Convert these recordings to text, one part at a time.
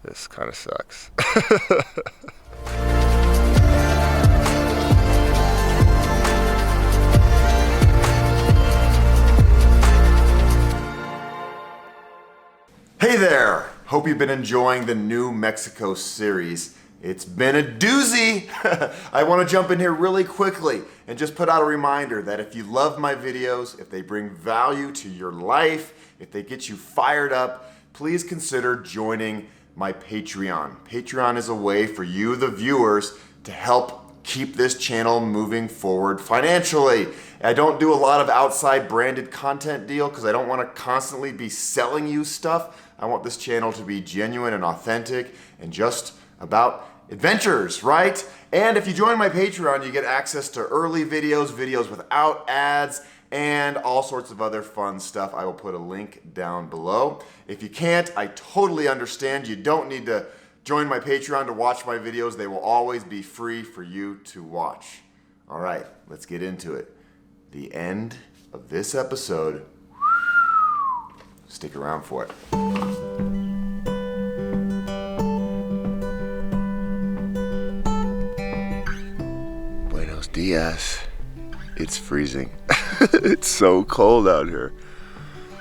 This kind of sucks. Hey there! Hope you've been enjoying the New Mexico series. It's been a doozy! I want to jump in here really quickly and just put out a reminder that if you love my videos, if they bring value to your life, if they get you fired up, please consider joining my Patreon. Patreon is a way for you, the viewers, to help keep this channel moving forward financially. I don't do a lot of outside branded content deal because I don't want to constantly be selling you stuff. I want this channel to be genuine and authentic and just about adventures, right? And if you join my Patreon, you get access to early videos, videos without ads, and all sorts of other fun stuff. I will put a link down below. If you can't, I totally understand. You don't need to join my Patreon to watch my videos. They will always be free for you to watch. All right, let's get into it. The end of this episode. Stick around for it. Buenos dias. It's freezing. It's so cold out here.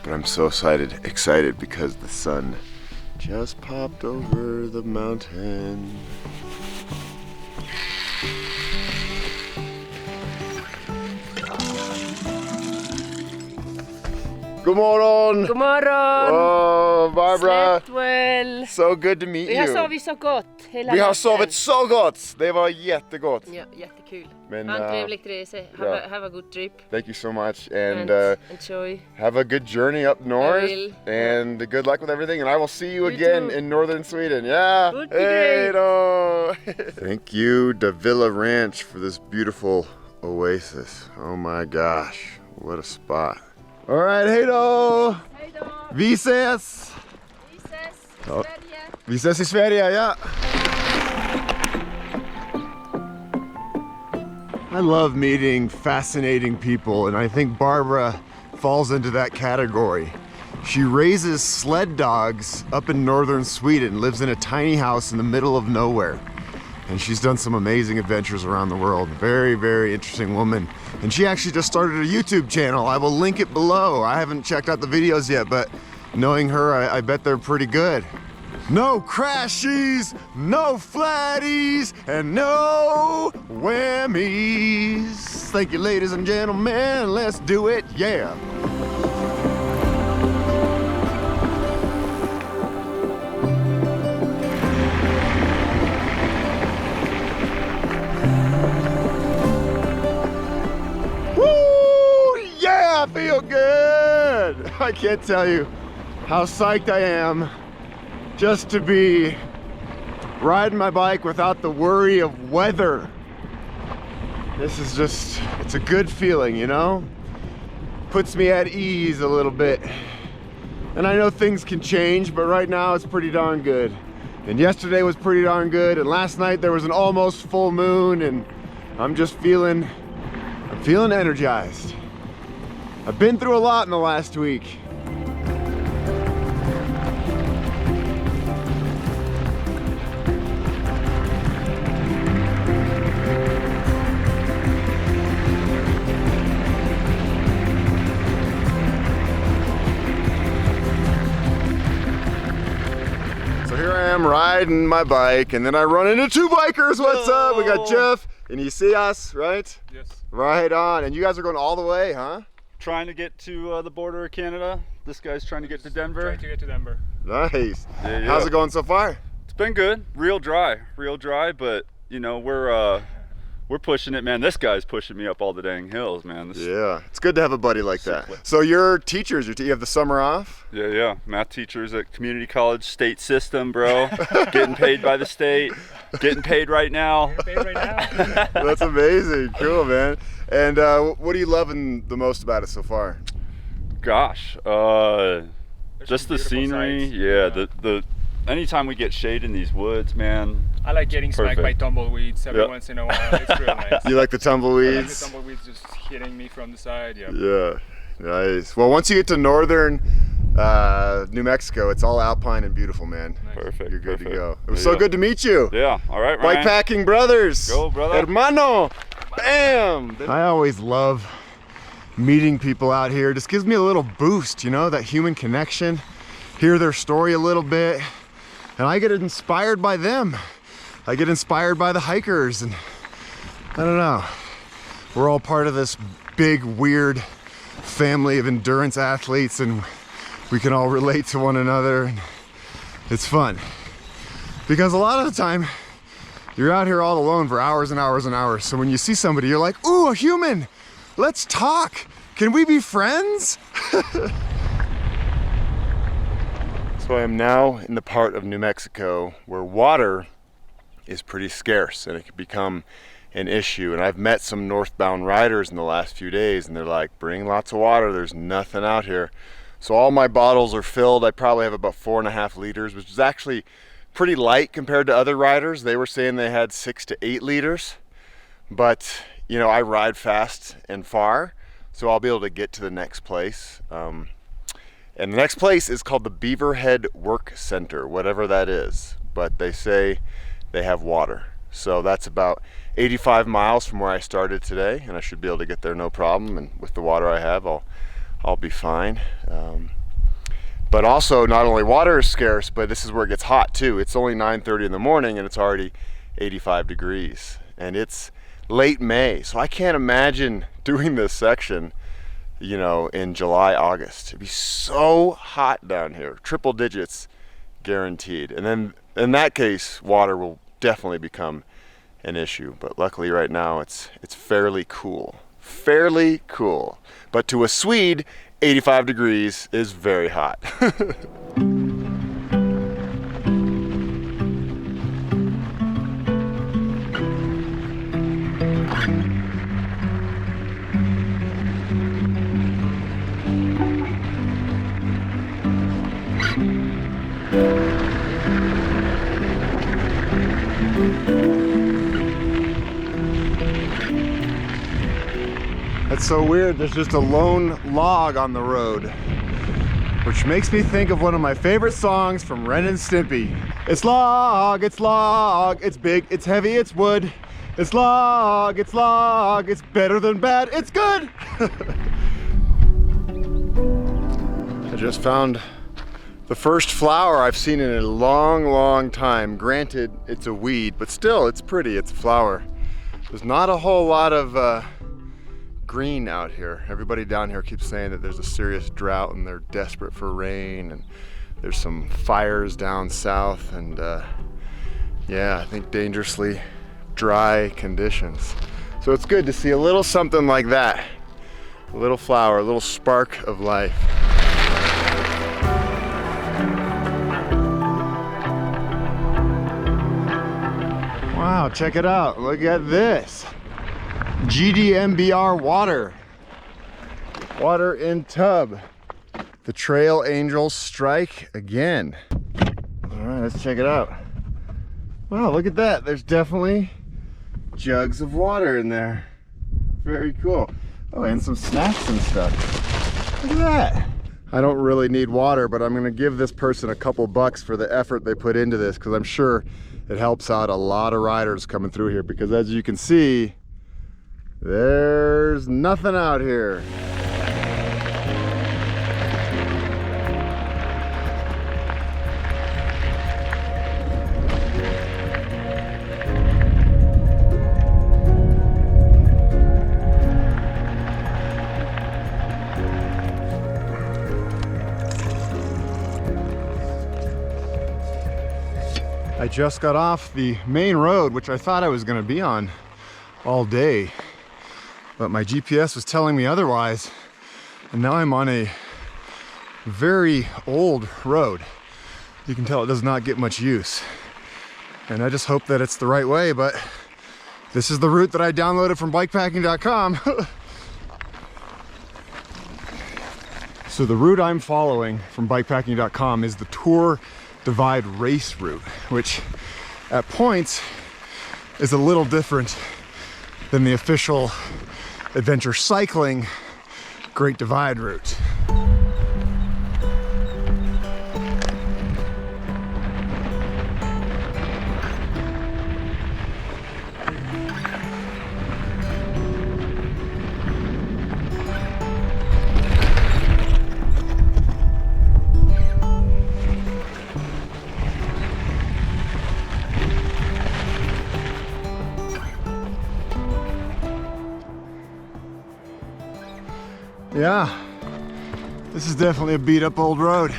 But I'm so excited because the sun just popped over the mountain. God morgon! God morgon! Oh, Barbara! Slept well. So good to meet you. Vi har sovit så gott hela Vi har natten. sovit så gott! Det var jättegott. Ja, jättekul. Men, ha en trevlig resa. Have a good trip. Thank you so much, and enjoy. have a good journey up north. I will. And good luck with everything. And I will see you You again too. in northern Sweden. Yeah. Good Hey då. Thank you, Davila Ranch, for this beautiful oasis. Oh my gosh, what a spot. All right, hej då. Hej då. Vi ses. Vi ses i Ja. Sverige. Vi ses i Sverige, ja. I love meeting fascinating people, and I think Barbara falls into that category. She raises sled dogs up in northern Sweden, lives in a tiny house in the middle of nowhere. And she's done some amazing adventures around the world. Very, very interesting woman. And she actually just started a YouTube channel. I will link it below. I haven't checked out the videos yet, but knowing her, I bet they're pretty good. No crashies, no flatties, and no whammies. Thank you, ladies and gentlemen. Let's do it, yeah. Woo! Yeah, I feel good. I can't tell you how psyched I am just to be riding my bike without the worry of weather. This is just, it's a good feeling, you know? Puts me at ease a little bit. And I know things can change, but right now it's pretty darn good. And yesterday was pretty darn good, and last night there was an almost full moon, and I'm feeling energized. I've been through a lot in the last week. I'm riding my bike, and then I run into two bikers. What's up? We got Jeff, and you see us, right? Yes. Right on. And you guys are going all the way, huh? Trying to get to the border of Canada. This guy's trying to get to Denver. Trying to get to Denver. Nice. Yeah. How's it going so far? It's been good. Real dry, but you know we're pushing it, man. This guy's pushing me up all the dang hills, man. Yeah, it's good to have a buddy like that. So you're teachers, you have the summer off? Yeah. Math teachers at community college, state system, bro. Getting paid by the state. Getting paid right now. Getting paid right now. That's amazing. Cool, man. And what are you loving the most about it so far? Gosh, just the scenery. Sights. Yeah, the anytime we get shade in these woods, man. I like getting smacked by Perfect. tumbleweeds every once in a while. It's real nice. You like the I like tumbleweeds? the tumbleweeds just hitting me from the side. Yeah. Yeah, nice. Well, once you get to northern New Mexico. It's all alpine and beautiful, man. Perfect. You're good perfect. to go. It was so good to meet you. Yeah. All right, Ryan. Bikepacking brothers. Go, brother. Hermano. Bam. I always love meeting people out here. Just gives me a little boost, you know, that human connection. Hear their story a little bit, and I get inspired by them. I get inspired by the hikers, and I don't know. We're all part of this big, weird family of endurance athletes, and we can all relate to one another, and it's fun. Because a lot of the time, you're out here all alone for hours and hours and hours. So when you see somebody, you're like, ooh, a human, let's talk. Can we be friends? So I am now in the part of New Mexico where water is pretty scarce and it can become an issue. And I've met some northbound riders in the last few days, and they're like, bring lots of water, there's nothing out here. So all my bottles are filled. I probably have about 4.5 liters, which is actually pretty light compared to other riders. They were saying they had 6 to 8 liters, but you know, I ride fast and far, so I'll be able to get to the next place. And the next place is called the Beaverhead Work Center, whatever that is. But they say they have water. So that's about 85 miles from where I started today, and I should be able to get there no problem. And with the water I have, I'll be fine. But also, not only water is scarce, but this is where it gets hot too. It's only 9:30 in the morning and it's already 85 degrees. And it's late May, so I can't imagine doing this section, you know, in July, August. It'd be so hot down here, triple digits guaranteed. And then in that case, water will definitely become an issue. But luckily right now it's fairly cool. Fairly cool. But to a Swede, 85 degrees is very hot. That's so weird, there's just a lone log on the road, which makes me think of one of my favorite songs from Ren and Stimpy. It's log, it's big, it's heavy, it's wood. It's log, it's better than bad, it's good. I just found the first flower I've seen in a long, long time. Granted, it's a weed, but still, it's pretty, it's a flower. There's not a whole lot of green out here. Everybody down here keeps saying that there's a serious drought and they're desperate for rain, and there's some fires down south, and yeah, I think dangerously dry conditions. So it's good to see a little something like that. A little flower, a little spark of life. Wow, check it out. Look at this. GDMBR water. Water in tub. The trail angels strike again. All right, let's check it out. Wow, look at that. There's definitely jugs of water in there. Very cool. Oh, and some snacks and stuff. Look at that. I don't really need water, but I'm gonna give this person a couple bucks for the effort they put into this, because I'm sure it helps out a lot of riders coming through here, because as you can see, there's nothing out here. I just got off the main road, which I thought I was going to be on all day, but my GPS was telling me otherwise, and now I'm on a very old road. You can tell it does not get much use, and I just hope that it's the right way, but this is the route that I downloaded from bikepacking.com. So the route I'm following from bikepacking.com is the Tour Divide race route, which at points is a little different than the official adventure cycling Great Divide route. Yeah, this is definitely a beat up old road.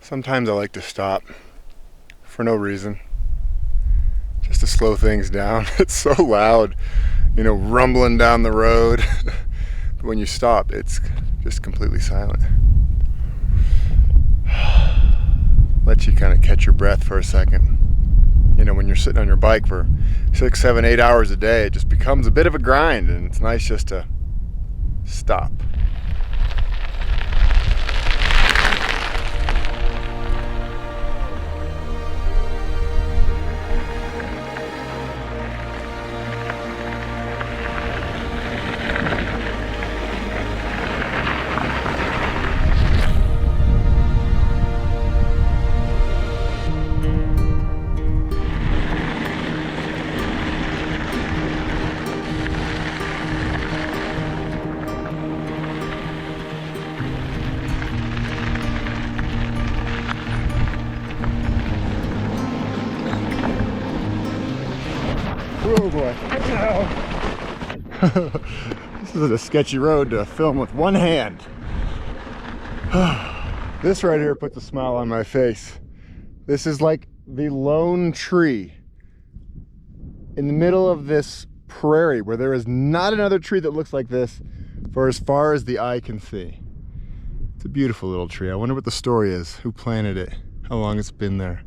Sometimes I like to stop for no reason, just to slow things down. It's so loud, you know, rumbling down the road. But when you stop, it's just completely silent. Let you kind of catch your breath for a second. You know, when you're sitting on your bike for 6, 7, 8 hours a day, it just becomes a bit of a grind, and it's nice just to stop. Oh boy. This is a sketchy road to film with one hand. This right here puts a smile on my face. This is like the lone tree in the middle of this prairie where there is not another tree that looks like this for as far as the eye can see. It's a beautiful little tree. I wonder what the story is. Who planted it? How long it's been there?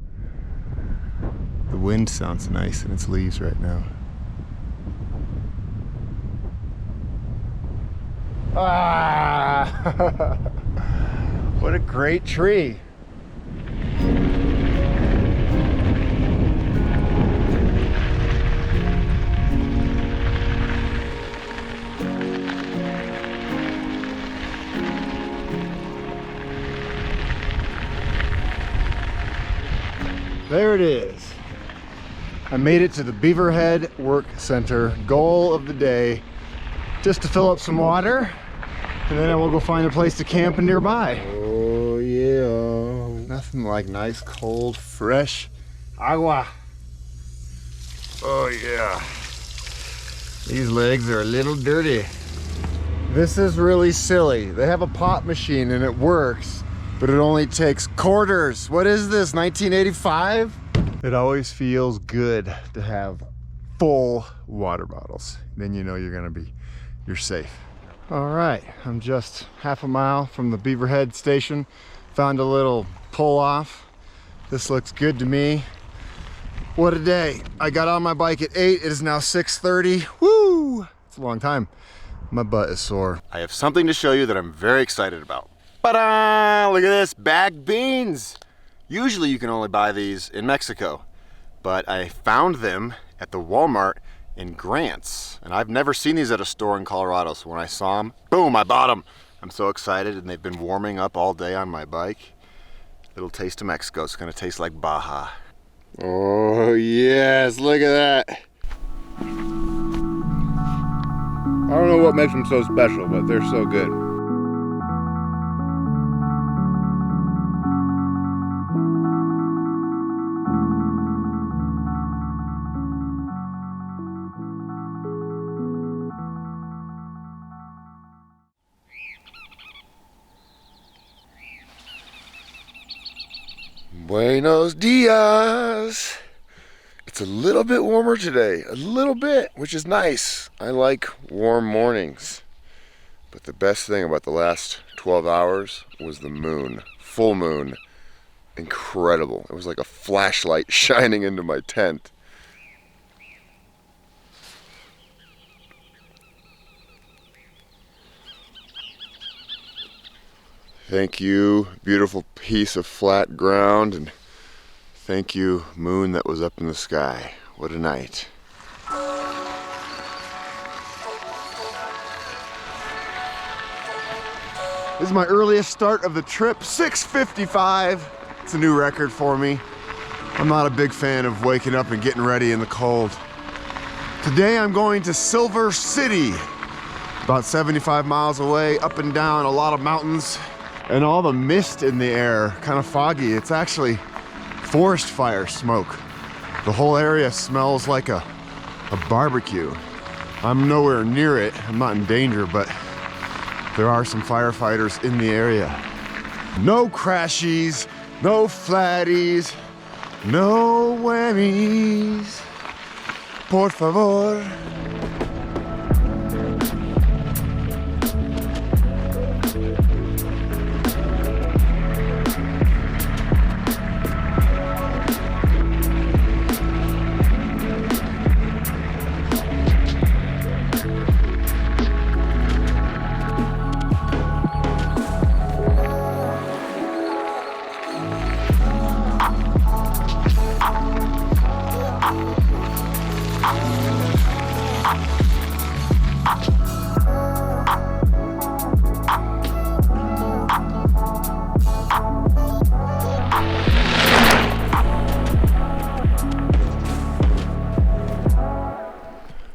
The wind sounds nice in its leaves right now. Ah! What a great tree. There it is. I made it to the Beaverhead Work Center. Goal of the day, just to fill up some water, and then I will go find a place to camp nearby. Oh yeah. Nothing like nice, cold, fresh agua. Oh yeah. These legs are a little dirty. This is really silly. They have a pop machine and it works, but it only takes quarters. What is this, 1985? It always feels good to have full water bottles. Then you know you're safe. All right, I'm just half a mile from the Beaverhead station. Found a little pull off. This looks good to me. What a day. I got on my bike at 8, it is now 6:30. Woo! It's a long time. My butt is sore. I have something to show you that I'm very excited about. Ta-da! Look at this, bagged beans. Usually you can only buy these in Mexico, but I found them at the Walmart in Grants, and I've never seen these at a store in Colorado, so when I saw them, boom, I bought them. I'm so excited, and they've been warming up all day on my bike. Little taste of Mexico. It's gonna taste like Baja. Oh yes, look at that. I don't know what makes them so special, but they're so good. Buenos dias. It's a little bit warmer today, a little bit, which is nice. I like warm mornings. But the best thing about the last 12 hours was the moon, full moon. Incredible. It was like a flashlight shining into my tent. Thank you, beautiful piece of flat ground, and Thank you, moon that was up in the sky. What a night. This is my earliest start of the trip, 6:55. It's a new record for me. I'm not a big fan of waking up and getting ready in the cold. Today I'm going to Silver City, about 75 miles away, up and down a lot of mountains, and all the mist in the air, kind of foggy. It's actually forest fire smoke. The whole area smells like a barbecue. I'm nowhere near it. I'm not in danger, but there are some firefighters in the area. No crashies, no flatties, no whammies. Por favor.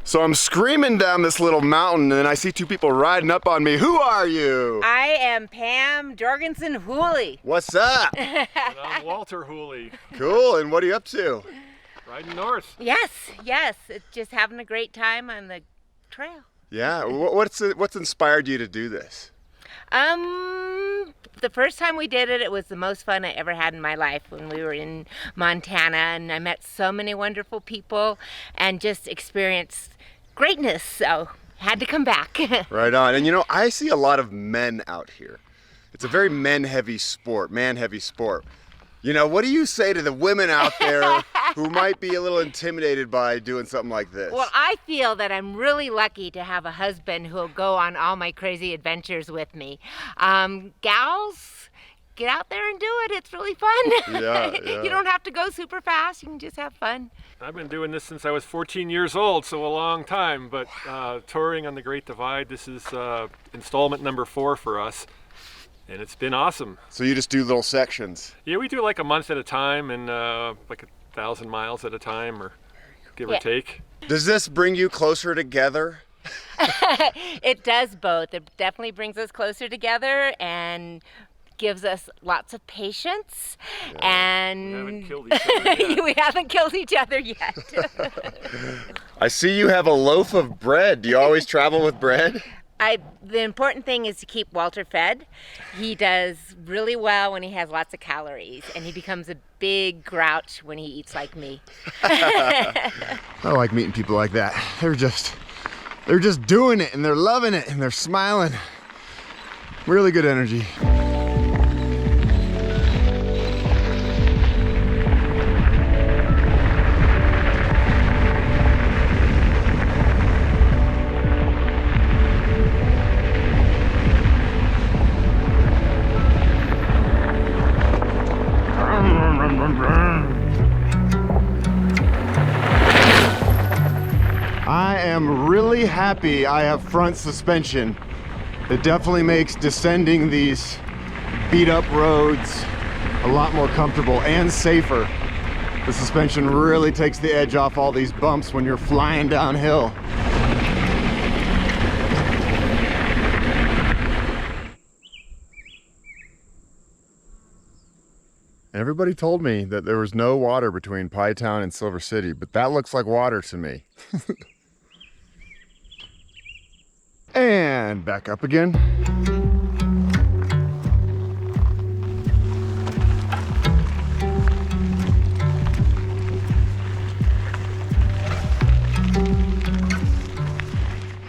So I'm screaming down this little mountain and I see two people riding up on me. Who are you? I am Pam Jorgensen Hooley. What's up? And I'm Walter Hooley, Cool, and what are you up to? riding north. Yes, it's just having a great time on the trail. Yeah, what's inspired you to do this? The first time we did it, it was the most fun I ever had in my life when we were in Montana, and I met so many wonderful people and just experienced greatness, so had to come back. Right on. And you know, I see a lot of men out here. It's a very man-heavy sport. You know, what do you say to the women out there who might be a little intimidated by doing something like this? Well, I feel that I'm really lucky to have a husband who'll go on all my crazy adventures with me. Gals, get out there and do it. It's really fun. Yeah. You don't have to go super fast. You can just have fun. I've been doing this since I was 14 years old, so a long time, but touring on the Great Divide, this is installment number 4 for us. And it's been awesome. So you just do little sections? Yeah, we do like a month at a time and like 1,000 miles at a time, or give or take. Does this bring you closer together? It does both. It definitely brings us closer together and gives us lots of patience. And We haven't killed each other yet. we haven't killed each other yet. I see you have a loaf of bread. Do you always travel with bread? The important thing is to keep Walter fed. He does really well when he has lots of calories, and he becomes a big grouch when he eats like me. I like meeting people like that. They're just doing it, and they're loving it, and they're smiling. Really good energy. I am really happy I have front suspension. It definitely makes descending these beat up roads a lot more comfortable and safer. The suspension really takes the edge off all these bumps when you're flying downhill. Everybody told me that there was no water between Pie Town and Silver City, but that looks like water to me. And back up again.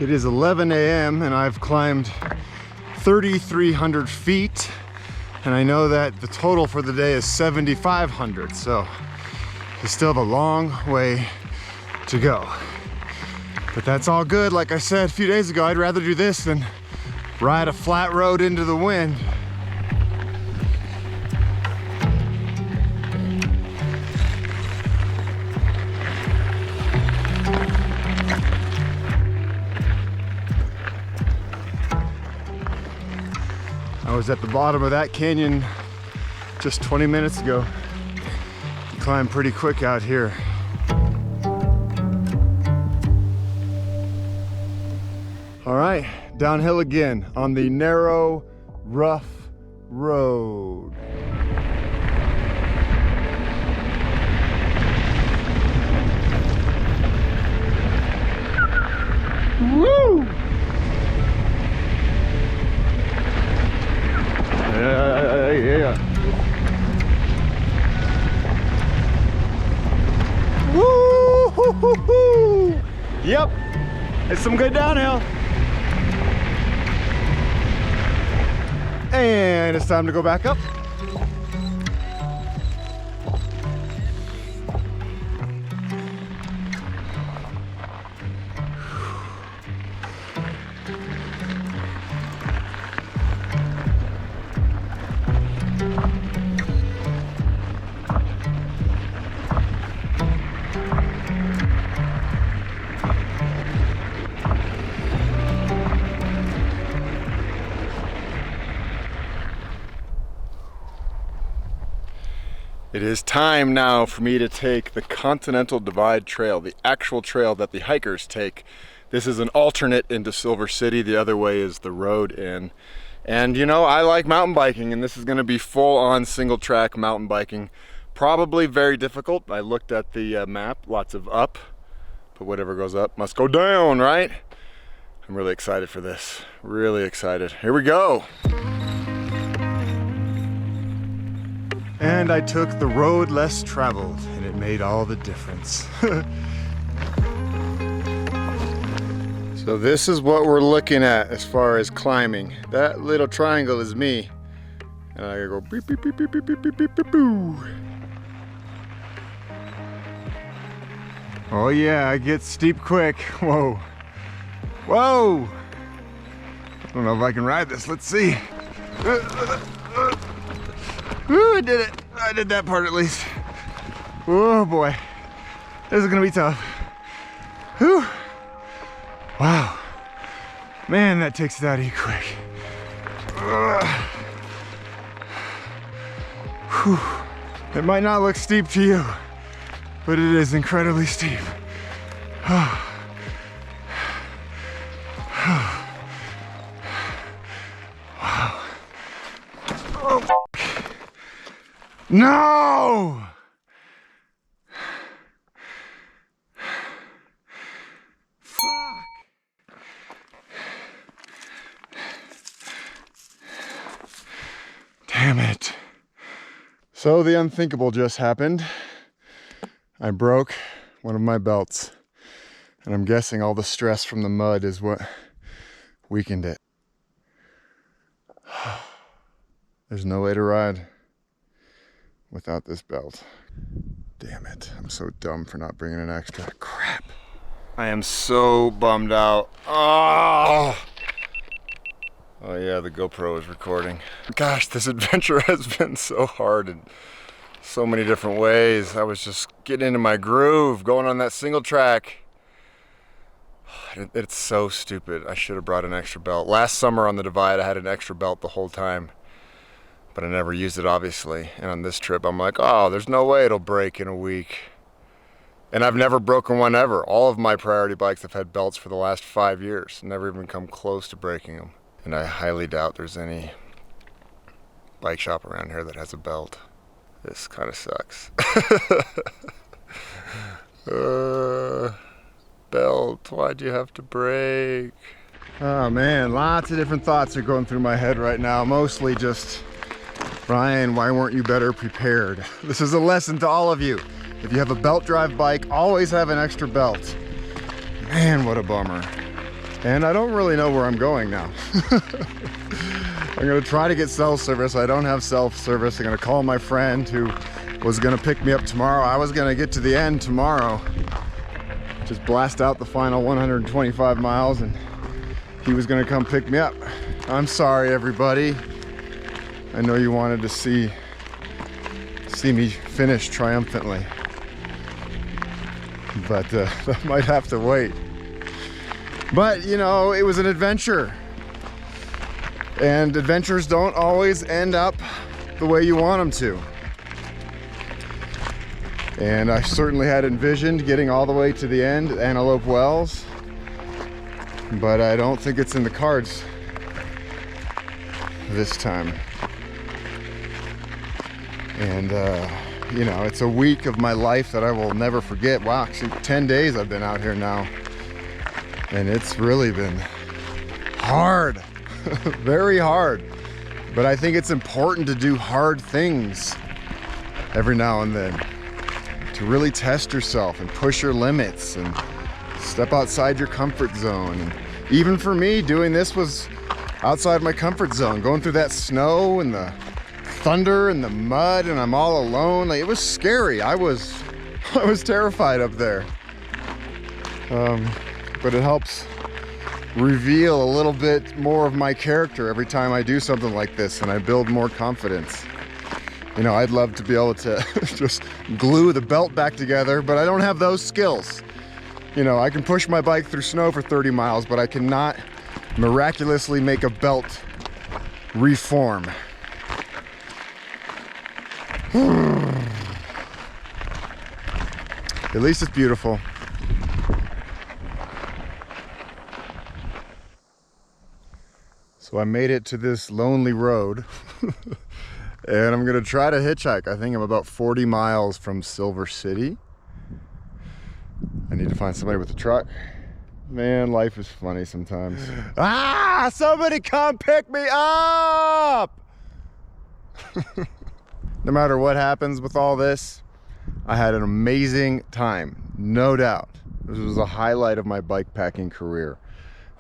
It is 11 a.m. and I've climbed 3,300 feet. And I know that the total for the day is 7,500, so we still have a long way to go. But that's all good. Like I said a few days ago, I'd rather do this than ride a flat road into the wind. I was at the bottom of that canyon just 20 minutes ago. You climb pretty quick out here. All right, downhill again on the narrow, rough road. Woo! Yeah. Woo! Yep, it's some good downhill. And it's time to go back up. It is time now for me to take the Continental Divide Trail, the actual trail that the hikers take. This is an alternate into Silver City. The other way is the road in. And you know, I like mountain biking, and this is gonna be full-on single-track mountain biking. Probably very difficult. I looked at the map, lots of up, but whatever goes up must go down, right? I'm really excited for this, really excited. Here we go. And I took the road less traveled, and it made all the difference. So this is what we're looking at as far as climbing. That little triangle is me. And I gotta go beep, beep, beep, beep, beep, beep, beep, beep, beep, boo. Oh yeah, I get steep quick. Whoa. Whoa! I don't know if I can ride this, let's see. Ooh, I did it. I did that part at least. Oh boy. This is gonna be tough. Whew. Wow. Man, that takes it out of you quick. Whew. It might not look steep to you, but it is incredibly steep. No! Fuck! Damn it. So the unthinkable just happened. I broke one of my belts, and I'm guessing all the stress from the mud is what weakened it. There's no way to ride without this belt. Damn it, I'm so dumb for not bringing an extra. Crap. I am so bummed out. Oh yeah, the GoPro is recording. Gosh, this adventure has been so hard in so many different ways. I was just getting into my groove, going on that single track. It's so stupid. I should have brought an extra belt. Last summer on the Divide, I had an extra belt the whole time, but I never used it, obviously. And on this trip, I'm like, oh, there's no way it'll break in a week. And I've never broken one ever. All of my priority bikes have had belts for the last 5 years. Never even come close to breaking them. And I highly doubt there's any bike shop around here that has a belt. This kind of sucks. Belt, why'd you have to break? Oh man, lots of different thoughts are going through my head right now. Mostly just, Ryan, why weren't you better prepared? This is a lesson to all of you. If you have a belt drive bike, always have an extra belt. Man, what a bummer. And I don't really know where I'm going now. I'm gonna try to get cell service. I don't have cell service. I'm gonna call my friend who was gonna pick me up tomorrow. I was gonna get to the end tomorrow, just blast out the final 125 miles, and he was gonna come pick me up. I'm sorry, everybody. I know you wanted to see me finish triumphantly, but that might have to wait. But you know, it was an adventure. And adventures don't always end up the way you want them to. And I certainly had envisioned getting all the way to the end, Antelope Wells, but I don't think it's in the cards this time. And you know, it's a week of my life that I will never forget. Wow, actually 10 days I've been out here now, and it's really been hard. Very hard. But I think it's important to do hard things every now and then, to really test yourself and push your limits and step outside your comfort zone. And even for me, doing this was outside my comfort zone, going through that snow and the thunder and the mud, and I'm all alone. Like, it was scary. I was terrified up there. But it helps reveal a little bit more of my character every time I do something like this, and I build more confidence. You know, I'd love to be able to just glue the belt back together, but I don't have those skills. You know, I can push my bike through snow for 30 miles, but I cannot miraculously make a belt reform. At least it's beautiful. So I made it to this lonely road and I'm gonna try to hitchhike. I think I'm about 40 miles from Silver City. I need to find somebody with a truck. Man, life is funny sometimes. Ah, somebody come pick me up! No matter what happens with all this, I had an amazing time, no doubt. This was a highlight of my bike packing career.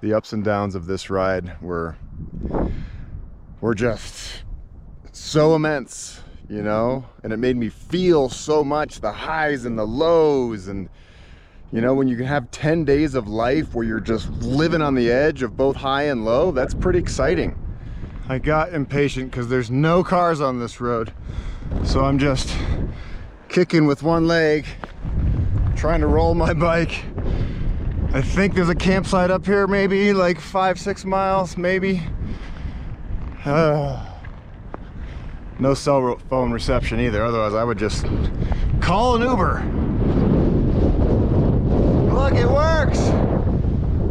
The ups and downs of this ride were just so immense, you know, and it made me feel so much, the highs and the lows. And you know, when you can have 10 days of life where you're just living on the edge of both high and low, that's pretty exciting. I got impatient because there's no cars on this road, so I'm just kicking with one leg, trying to roll my bike. I think there's a campsite up here, maybe like 5-6 miles, maybe. No cell phone reception either, otherwise I would just call an Uber. Look, it works!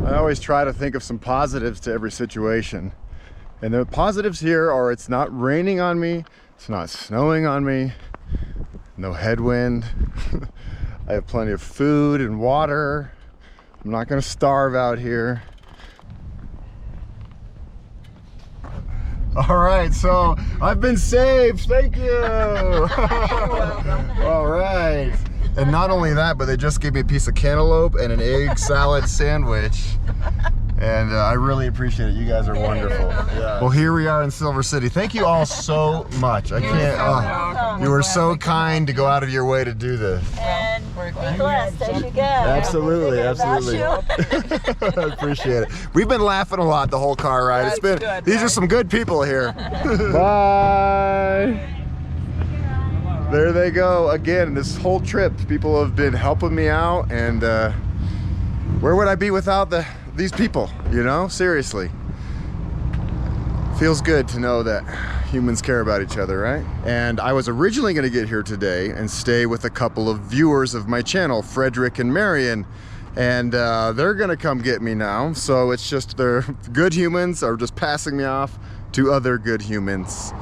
I always try to think of some positives to every situation. And the positives here are it's not raining on me, it's not snowing on me, no headwind. I have plenty of food and water. I'm not gonna starve out here. All right, so I've been saved, thank you. All right. And not only that, but they just gave me a piece of cantaloupe and an egg salad sandwich. And I really appreciate it. You guys are wonderful. Well, here we are in Silver City. Thank you all so much. I can't, you were so kind to go out of your way to do this. And be blessed as you go. Absolutely, absolutely. I appreciate it. We've been laughing a lot the whole car ride. It's been, these are some good people here. Bye. There they go again. This whole trip, people have been helping me out, and where would I be without these people, you know? Seriously. Feels good to know that humans care about each other, right? And I was originally gonna get here today and stay with a couple of viewers of my channel, Frederick and Marion, and they're gonna come get me now. So it's just, they're good humans are just passing me off to other good humans.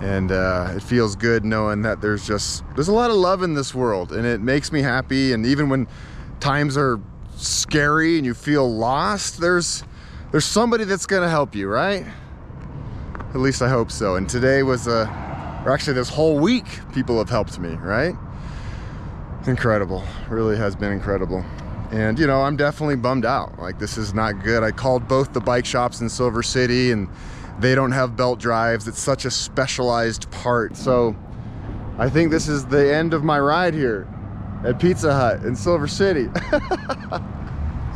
And it feels good knowing that there's a lot of love in this world, and it makes me happy. And even when times are scary and you feel lost, there's somebody that's gonna help you, right? At least I hope so. And today was or actually this whole week, people have helped me, right? Incredible, really has been incredible. And you know, I'm definitely bummed out. Like, this is not good. I called both the bike shops in Silver City and they don't have belt drives. It's such a specialized part. So I think this is the end of my ride here at Pizza Hut in Silver City.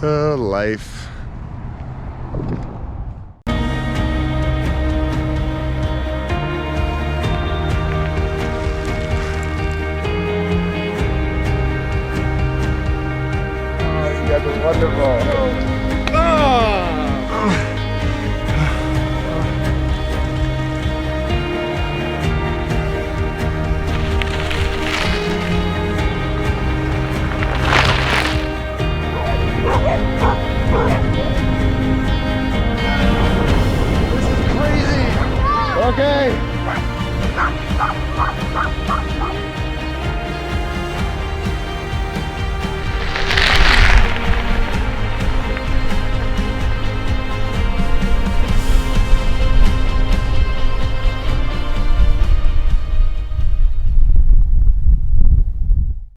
Oh, life. Oh, you guys are wonderful. Okay.